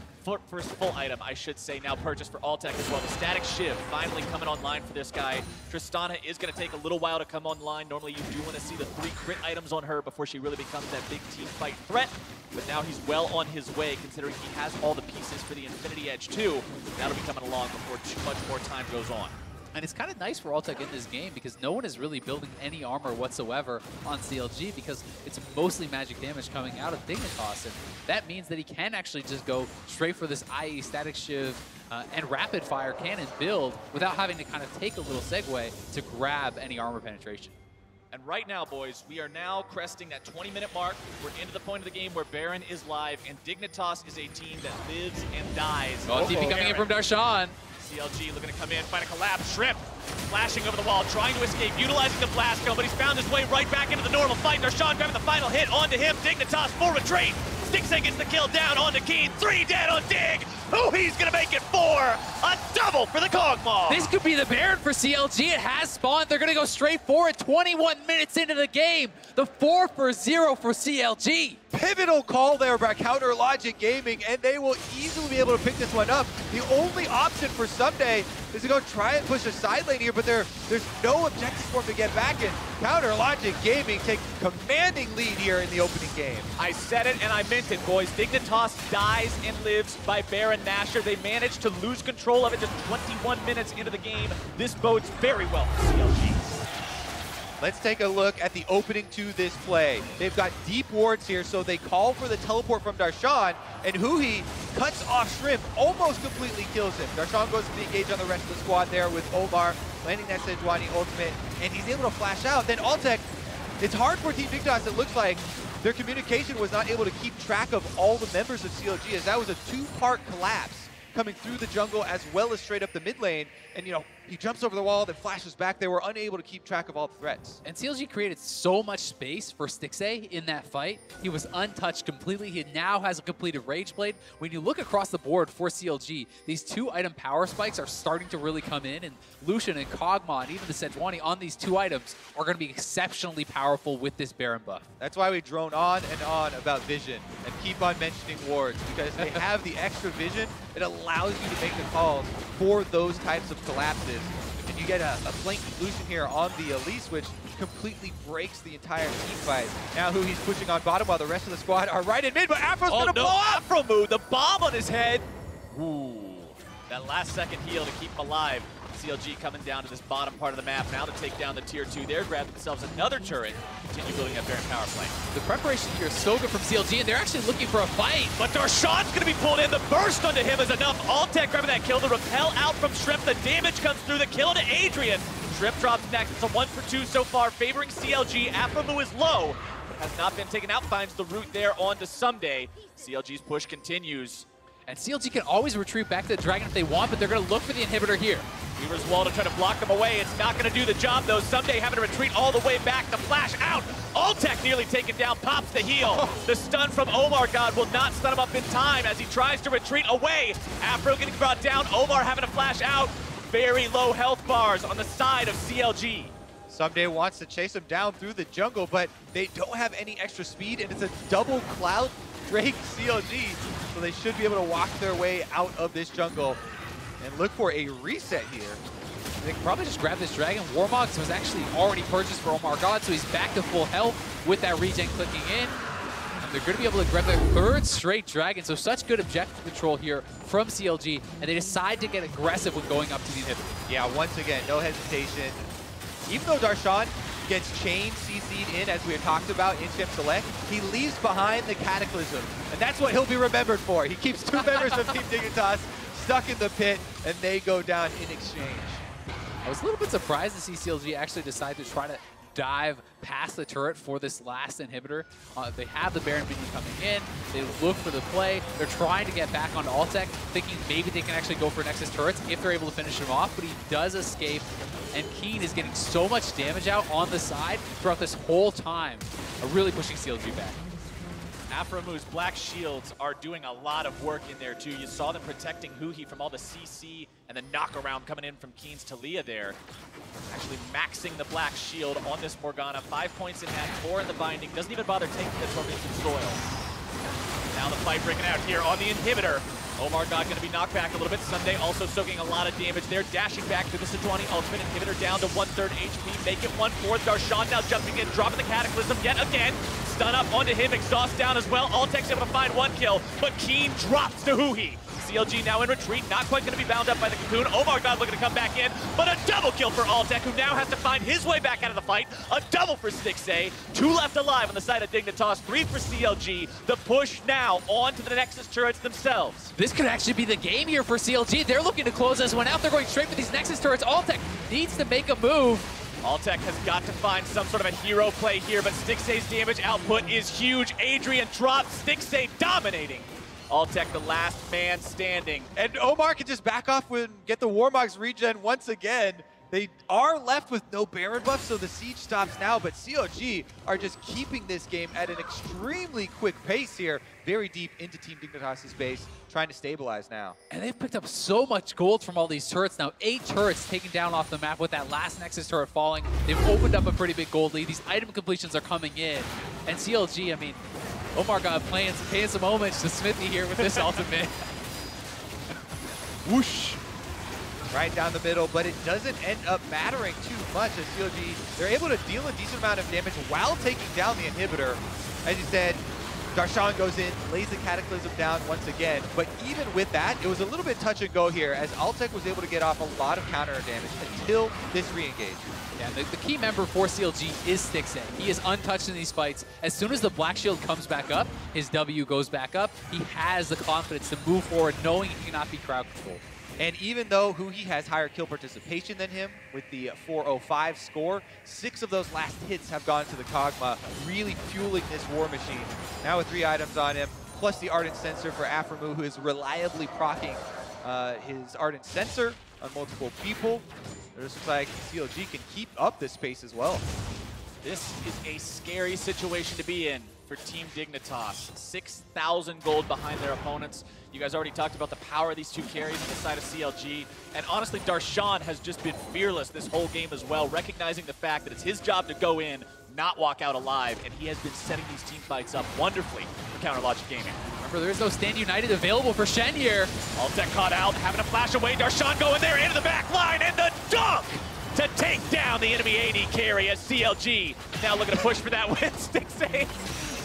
first full item, I should say, now purchased for Altec as well. The Static Shiv finally coming online for this guy. Tristana is going to take a little while to come online. Normally you do want to see the 3 crit items on her before she really becomes that big team fight threat. But now he's well on his way, considering he has all the pieces for the Infinity Edge too. That'll be coming along before too much more time goes on. And it's kind of nice for Altec in this game because no one is really building any armor whatsoever on CLG because it's mostly magic damage coming out of Dignitas. And that means that he can actually just go straight for this IE Static Shiv and rapid fire cannon build without having to kind of take a little segue to grab any armor penetration. And right now, boys, we are now cresting that 20-minute mark. We're into the point of the game where Baron is live, and Dignitas is a team that lives and dies. Oh, TP coming in from Darshan. CLG looking to come in, find a collapse. Shrimp flashing over the wall, trying to escape, utilizing the blast kill, but he's found his way right back into the normal fight. Darshan grabbing the final hit onto him. Dignitas full retreat. Stixay gets the kill down onto Keen. 3 dead on Dig. Oh, he's gonna make it 4. A double for the Kog'Maw. This could be the Baron for CLG. It has spawned. They're going to go straight for it 21 minutes into the game. The 4-0 for CLG. Pivotal call there by Counter Logic Gaming, and they will easily be able to pick this one up. The only option for Someday is to go try and push a side lane here, but there's no objective for him to get back in. Counter Logic Gaming take commanding lead here in the opening game. I said it and I meant it, boys. Dignitas dies and lives by Baron Nashor. They managed to lose control of it just 21 minutes into the game. This bodes very well for CLG. Let's take a look at the opening to this play. They've got deep wards here, so they call for the teleport from Darshan, and Huhi cuts off Shrimp, almost completely kills him. Darshan goes to the engage on the rest of the squad there with Omar, landing that Sejuani ultimate, and he's able to flash out. Then Altec, it's hard for Team Dignitas, it looks like. Their communication was not able to keep track of all the members of CLG, as that was a 2-part collapse coming through the jungle as well as straight up the mid lane. And, you know, he jumps over the wall, then flashes back. They were unable to keep track of all the threats. And CLG created so much space for Stixay in that fight. He was untouched completely. He now has a completed Rage Blade. When you look across the board for CLG, these 2-item power spikes are starting to really come in, and Lucian and Kog'Maw and even the Sejuani on these 2 items are going to be exceptionally powerful with this Baron buff. That's why we drone on and on about vision and keep on mentioning wards, because they have the extra vision. It allows you to make the calls for those types of collapses. And you get a flanking Lucian here on the Elise, which completely breaks the entire team fight. Now who he's pushing on bottom while the rest of the squad are right in mid, but Afro's gonna blow up! Afro the bomb on his head. Ooh, that last second heal to keep him alive. CLG coming down to this bottom part of the map now to take down the tier 2 there, grab themselves another turret, continue building up Baron power play. The preparation here is so good from CLG, and they're actually looking for a fight. But Darshan's gonna be pulled in. The burst onto him is enough. Altec grabbing that kill. The repel out from Shrimp. The damage comes through. The kill to Adrian. Shrimp drops next. It's a 1 for 2 so far, favoring CLG. Afromu is low, but has not been taken out. Finds the route there onto Someday. CLG's push continues. And CLG can always retreat back to the Dragon if they want, but they're going to look for the inhibitor here. Weaver's wall to try to block them away. It's not going to do the job, though. Someday having to retreat all the way back. The flash out. Altec nearly taken down. Pops the heal. The stun from Omar God will not stun him up in time as he tries to retreat away. Afro getting brought down. Omar having to flash out. Very low health bars on the side of CLG. Someday wants to chase him down through the jungle, but they don't have any extra speed, and it's a double Cloud Drake CLG, so they should be able to walk their way out of this jungle and look for a reset here. They can probably just grab this Dragon. Warmogs was actually already purchased for Omar God, so he's back to full health with that regen clicking in. And they're going to be able to grab their 3rd straight Dragon, so such good objective control here from CLG, and they decide to get aggressive when going up to the inhibitor. Yeah, once again, no hesitation. Even though Darshan gets chain CC'd in, as we had talked about in Champ Select, he leaves behind the Cataclysm, and that's what he'll be remembered for. He keeps 2 members of Team Dignitas stuck in the pit, and they go down in exchange. I was a little bit surprised to see CLG actually decide to try to dive past the turret for this last inhibitor. They have the Baron minion coming in. They look for the play. They're trying to get back onto Altec, thinking maybe they can actually go for Nexus turrets if they're able to finish him off, but he does escape. And Keen is getting so much damage out on the side throughout this whole time, really pushing CLG back. Afromu's Black Shields are doing a lot of work in there too. You saw them protecting Huhi from all the CC and the knockaround coming in from Keen's Talia there. Actually maxing the Black Shield on this Morgana. 5 points in that, 4 in the binding. Doesn't even bother taking the Tormented Soil. Now the fight breaking out here on the inhibitor. Omar God going to be knocked back a little bit. Someday also soaking a lot of damage there. Dashing back to the Sejuani ultimate. Inhibitor down to 1/3 HP. Make it 1/4. Darshan now jumping in, dropping the Cataclysm yet again. Stun up onto him. Exhaust down as well. Altec's able to find 1 kill, but Keen drops to Huhi. CLG now in retreat. Not quite going to be bound up by the Cocoon. Omar God looking to come back in, but a double kill for Altec, who now has to find his way back out of the fight. A double for Stixay. 2 left alive on the side of Dignitas. 3 for CLG. The push now on to the Nexus turrets themselves. This could actually be the game here for CLG. They're looking to close this one out. They're going straight for these Nexus turrets. Altec needs to make a move. Altec has got to find some sort of a hero play here, but Stixay's damage output is huge. Adrian drops, Stixay dominating. Altec, the last man standing. And Omar can just back off and get the Warmogs regen once again. They are left with no Baron buff, so the siege stops now, but CLG are just keeping this game at an extremely quick pace here, very deep into Team Dignitas' base, trying to stabilize now. And they've picked up so much gold from all these turrets now. 8 turrets taken down off the map with that last Nexus turret falling. They've opened up a pretty big gold lead. These item completions are coming in. And CLG, I mean, Omar got paying some homage to Smithy here with this ultimate. Whoosh! Right down the middle, but it doesn't end up mattering too much as CLG, they're able to deal a decent amount of damage while taking down the inhibitor. As you said, Darshan goes in, lays the Cataclysm down once again, but even with that, it was a little bit touch and go here as Altec was able to get off a lot of counter damage until this re-engage. Yeah, the key member for CLG is Stixen. He is untouched in these fights. As soon as the Black Shield comes back up, his W goes back up, he has the confidence to move forward knowing he cannot be crowd controlled. And even though Huhi has higher kill participation than him with the 405 score, 6 of those last hits have gone to the Kog'Maw, really fueling this war machine. Now with 3 items on him, plus the Ardent Sensor for Aframu, who is reliably proccing his Ardent Sensor on multiple people. It looks like CLG can keep up this pace as well. This is a scary situation to be in for Team Dignitas. 6,000 gold behind their opponents. You guys already talked about the power of these 2 carries on the side of CLG. And honestly, Darshan has just been fearless this whole game as well, recognizing the fact that it's his job to go in, not walk out alive, and he has been setting these team fights up wonderfully for CounterLogic Gaming. Remember, there is no Stand United available for Shen here. Altec caught out, having to flash away. Darshan going there into the back line, and the dunk to take down the enemy AD carry as CLG now looking to push for that win. Stixen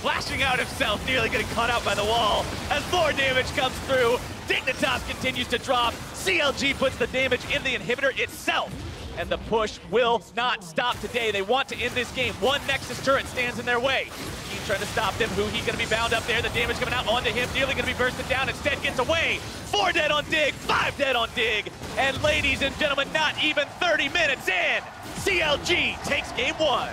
flashing out himself, nearly getting caught out by the wall as more damage comes through. Dignitas continues to drop. CLG puts the damage in the inhibitor itself. And the push will not stop today. They want to end this game. 1 Nexus turret stands in their way. Team trying to stop them. Huhi going to be bound up there. The damage coming out onto him. Nearly going to be bursted down. Instead gets away. 4 dead on Dig. 5 dead on Dig. And ladies and gentlemen, not even 30 minutes in, CLG takes game 1.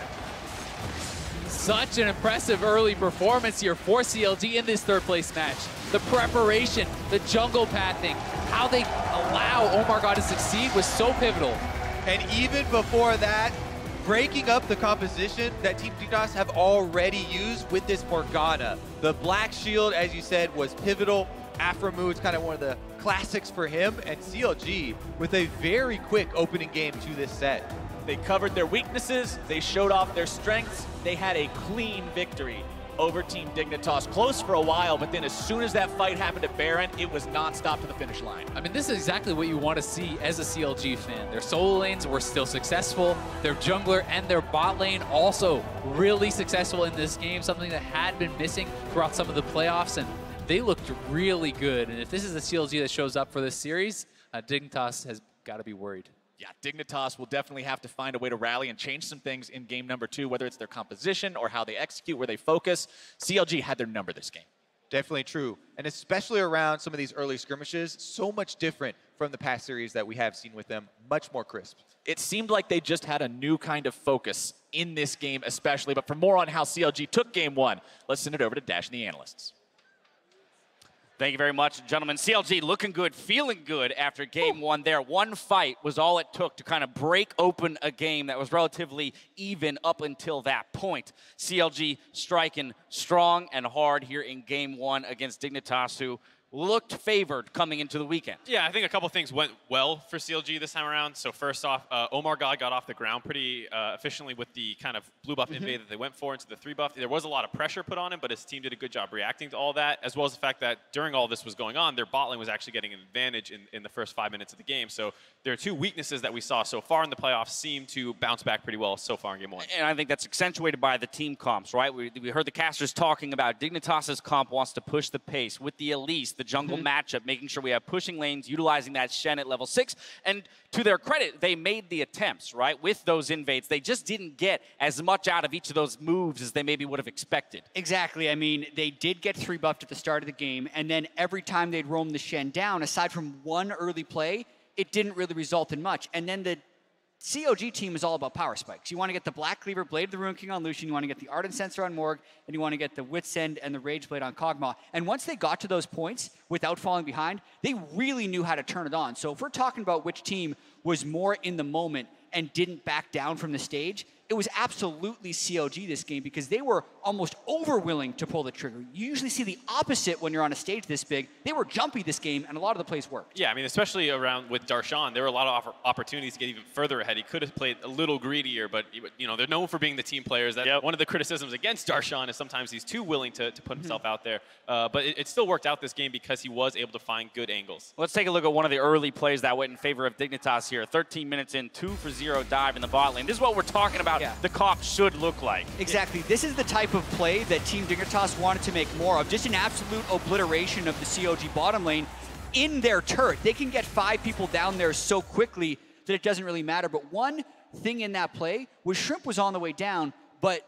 Such an impressive early performance here for CLG in this 3rd place match. The preparation, the jungle pathing, how they allow Omar God to succeed was so pivotal. And even before that, breaking up the composition that Team Dignitas have already used with this Morgana. The Black Shield, as you said, was pivotal. Aframu is kind of one of the classics for him, and CLG with a very quick opening game to this set. They covered their weaknesses, they showed off their strengths, they had a clean victory over Team Dignitas. Close for a while, but then as soon as that fight happened at Baron, it was non-stop to the finish line. I mean, this is exactly what you want to see as a CLG fan. Their solo lanes were still successful. Their jungler and their bot lane also really successful in this game, something that had been missing throughout some of the playoffs, and they looked really good. And if this is the CLG that shows up for this series, Dignitas has got to be worried. Yeah, Dignitas will definitely have to find a way to rally and change some things in game number 2, whether it's their composition or how they execute, where they focus. CLG had their number this game. Definitely true. And especially around some of these early skirmishes, so much different from the past series that we have seen with them, much more crisp. It seemed like they just had a new kind of focus in this game especially, but for more on how CLG took game 1, let's send it over to Dash and the analysts. Thank you very much, gentlemen. CLG looking good, feeling good after game 1 there. 1 fight was all it took to kind of break open a game that was relatively even up until that point. CLG striking strong and hard here in game 1 against Dignitas, who looked favored coming into the weekend. Yeah, I think a couple things went well for CLG this time around. So first off, Omar God got off the ground pretty efficiently with the kind of blue buff invade that they went for into the 3 buff. There was a lot of pressure put on him, but his team did a good job reacting to all that, as well as the fact that during all this was going on, their bot lane was actually getting an advantage in the first 5 minutes of the game. So there are 2 weaknesses that we saw so far in the playoffs seem to bounce back pretty well so far in game 1. And I think that's accentuated by the team comps, right? We heard the casters talking about Dignitas' comp wants to push the pace with the Elise, the jungle matchup, making sure we have pushing lanes, utilizing that Shen at level 6. And to their credit, they made the attempts, right? With those invades, they just didn't get as much out of each of those moves as they maybe would have expected. Exactly. I mean, they did get 3 buffed at the start of the game, and then every time they'd roam the Shen down, aside from 1 early play, it didn't really result in much. And then the COG team is all about power spikes. You want to get the Black Cleaver, Blade of the Ruin King on Lucian, you want to get the Ardent Sensor on Morg, and you want to get the Wit's End and the Rage Blade on Kog'Maw. And once they got to those points without falling behind, they really knew how to turn it on. So if we're talking about which team was more in the moment and didn't back down from the stage, it was absolutely CLG this game because they were almost over-willing to pull the trigger. You usually see the opposite when you're on a stage this big. They were jumpy this game, and a lot of the plays worked. Yeah, I mean, especially around with Darshan, there were a lot of opportunities to get even further ahead. He could have played a little greedier, but you know, they're known for being the team players. That one of the criticisms against Darshan is sometimes he's too willing to put himself out there. But it still worked out this game because he was able to find good angles. Let's take a look at one of the early plays that went in favor of Dignitas here. 13 minutes in, 2-for-0 dive in the bot lane. This is what we're talking about. The COP should look like. Exactly. This is the type of play that Team Dignitas wanted to make more of. Just an absolute obliteration of the CLG bottom lane in their turret. They can get 5 people down there so quickly that it doesn't really matter. But one thing in that play was Shrimp was on the way down, but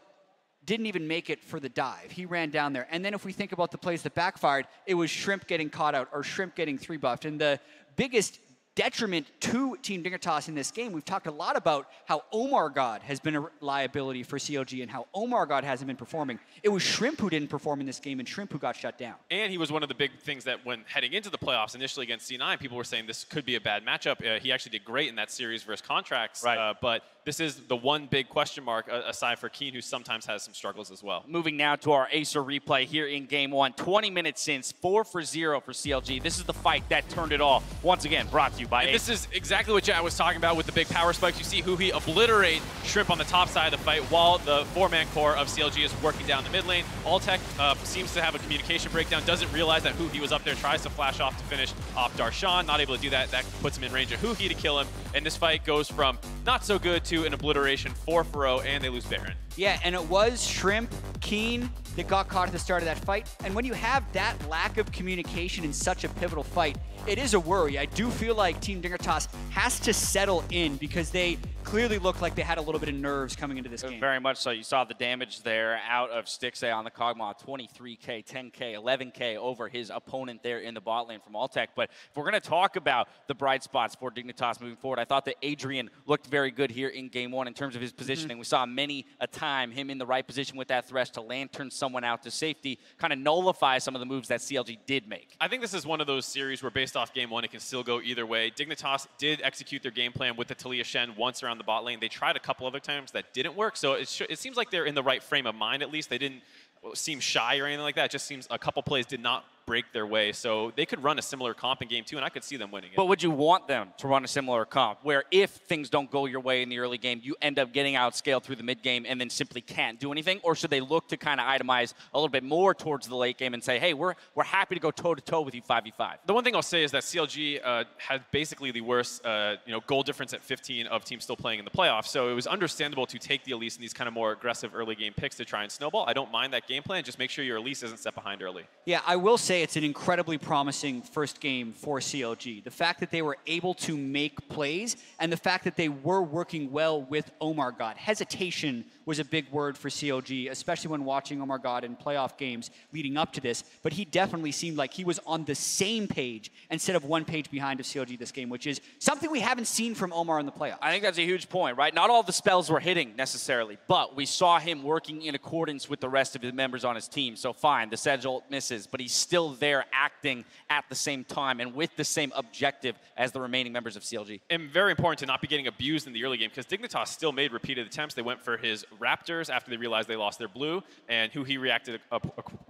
didn't even make it for the dive. He ran down there. And then if we think about the plays that backfired, it was Shrimp getting caught out or Shrimp getting 3-buffed. And the biggest detriment to Team Dignitas in this game, we've talked a lot about how Omar God has been a liability for CLG and how Omar God hasn't been performing. It was Shrimp who didn't perform in this game and Shrimp who got shut down. And he was one of the big things that when heading into the playoffs initially against C9, people were saying this could be a bad matchup. He actually did great in that series versus Contracts, but this is the one big question mark aside for Keen, who sometimes has some struggles as well. Moving now to our Acer replay here in Game 1. 20 minutes since, 4-for-0 for CLG. This is the fight that turned it all. Once again, brought to you by Acer. This is exactly what I was talking about with the big power spikes. You see Huhi obliterate Shrimp on the top side of the fight while the 4-man core of CLG is working down the mid lane. Alltech seems to have a communication breakdown, doesn't realize that Huhi was up there, tries to flash off to finish off Darshan, not able to do that. That puts him in range of Huhi to kill him, and this fight goes from not so good to an obliteration, 4-for-0, and they lose Baron. Yeah, and it was Shrimp, Keen that got caught at the start of that fight. And when you have that lack of communication in such a pivotal fight, it is a worry. I do feel like Team Dignitas has to settle in because they clearly looked like they had a little bit of nerves coming into this game. Very much so. You saw the damage there out of Stixay on the Kog'Maw. 23K, 10K, 11K over his opponent there in the bot lane from Alltech. But if we're going to talk about the bright spots for Dignitas moving forward, I thought that Adrian looked very good here in Game 1 in terms of his positioning. We saw many a time him in the right position with that thresh to lantern someone out to safety, kind of nullify some of the moves that CLG did make. I think this is one of those series where based off Game 1, it can still go either way. Dignitas did execute their game plan with the Talia Shen once around the bot lane. They tried a couple other times that didn't work, so it seems like they're in the right frame of mind at least. They didn't seem shy or anything like that. It just seems a couple plays did not break their way, so they could run a similar comp in Game 2, and I could see them winning it. But would you want them to run a similar comp, where if things don't go your way in the early game, you end up getting outscaled through the mid game and then simply can't do anything? Or should they look to kind of itemize a little bit more towards the late game and say, hey, we're happy to go toe-to-toe with you 5v5? The one thing I'll say is that CLG had basically the worst goal difference at 15 of teams still playing in the playoffs, so it was understandable to take the Elise in these kind of more aggressive early game picks to try and snowball. I don't mind that game plan, just make sure your Elise isn't set behind early. Yeah, I will say it's an incredibly promising first game for CLG. The fact that they were able to make plays and the fact that they were working well with Omar God. Hesitation was a big word for CLG, especially when watching Omar God in playoff games leading up to this, but he definitely seemed like he was on the same page instead of one page behind of CLG this game, which is something we haven't seen from Omar in the playoffs. I think that's a huge point, right? Not all the spells were hitting necessarily, but we saw him working in accordance with the rest of the members on his team. So fine, the Sedge ult misses, but he's still there acting at the same time and with the same objective as the remaining members of CLG. And very important to not be getting abused in the early game, because Dignitas still made repeated attempts. They went for his Raptors after they realized they lost their blue, and he reacted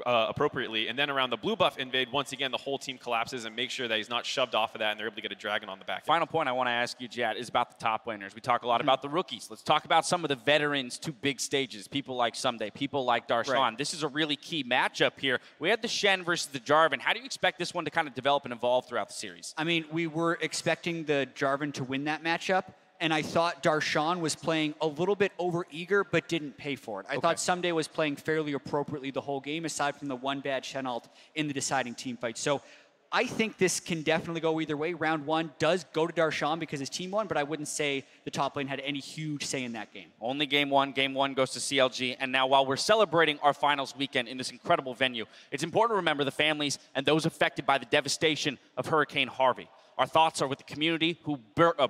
appropriately. And then around the blue buff invade, once again, the whole team collapses and makes sure that he's not shoved off of that, and they're able to get a dragon on the back. Final point I want to ask you, Jad, is about the top laners. We talk a lot about the rookies. Let's talk about some of the veterans to big stages, people like Someday, people like Darshan. Right. This is a really key matchup here. We had the Shen versus the Jarvan. How do you expect this one to kind of develop and evolve throughout the series? I mean, we were expecting the Jarvan to win that matchup, and I thought Darshan was playing a little bit over-eager but didn't pay for it. I thought Someday was playing fairly appropriately the whole game, aside from the one bad Shen ult in the deciding team fight. So I think this can definitely go either way. Round 1 does go to Darshan because his team won, but I wouldn't say the top lane had any huge say in that game. Only Game 1. Game 1 goes to CLG. And now while we're celebrating our finals weekend in this incredible venue, it's important to remember the families and those affected by the devastation of Hurricane Harvey. Our thoughts are with the community who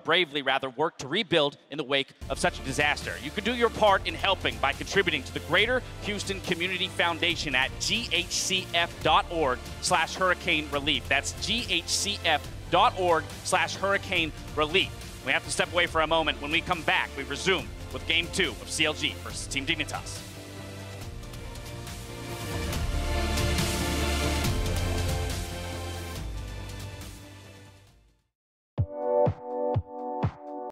bravely worked to rebuild in the wake of such a disaster. You can do your part in helping by contributing to the Greater Houston Community Foundation at ghcf.org/hurricane relief. That's ghcf.org/hurricane relief. We have to step away for a moment. When we come back, we resume with Game 2 of CLG versus Team Dignitas.